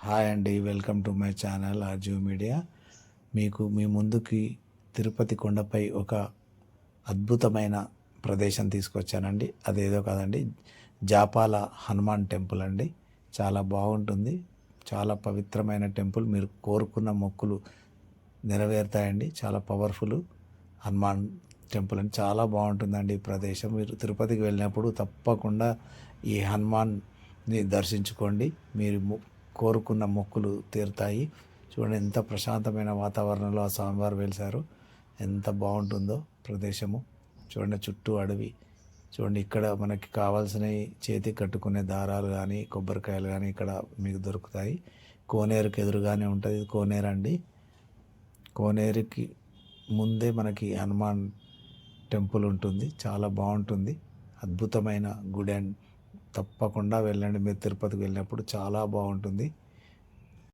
Hi అండి, welcome to my channel Arjeev media. మీ ముందుకి తిరుపతి కొండపై ఒక అద్భుతమైన ప్రదేశం తీసుకొచ్చానండి. అదేదో కాదండి, జాపాల హనుమాన్ టెంపుల్ అండి. చాలా బాగుంటుంది, చాలా పవిత్రమైన టెంపుల్. మీరు కోరుకున్న మొక్కులు నెరవేరుతాయండి. చాలా పవర్ఫుల్ హనుమాన్ టెంపుల్ అని చాలా బాగుంటుందండి ఈ ప్రదేశం. మీరు తిరుపతికి వెళ్ళినప్పుడు తప్పకుండా ఈ హనుమాన్ని దర్శించుకోండి. మీరు కోరుకున్న మొక్కులు తీరుతాయి. చూడండి ఎంత ప్రశాంతమైన వాతావరణంలో ఆ స్వామివారు వెలిశారు. ఎంత బాగుంటుందో ప్రదేశము. చూడండి చుట్టూ అడవి. చూడండి ఇక్కడ మనకి కావాల్సినవి చేతికి కట్టుకునే దారాలు కానీ కొబ్బరికాయలు కానీ ఇక్కడ మీకు దొరుకుతాయి. కోనేరుకి ఎదురుగానే ఉంటుంది. ఇది కోనేరు అండి. కోనేరుకి ముందే మనకి హనుమాన్ టెంపుల్ ఉంటుంది. చాలా బాగుంటుంది, అద్భుతమైన గుడి. తప్పకుండా వెళ్ళండి. మీరు తిరుపతికి వెళ్ళినప్పుడు చాలా బాగుంటుంది.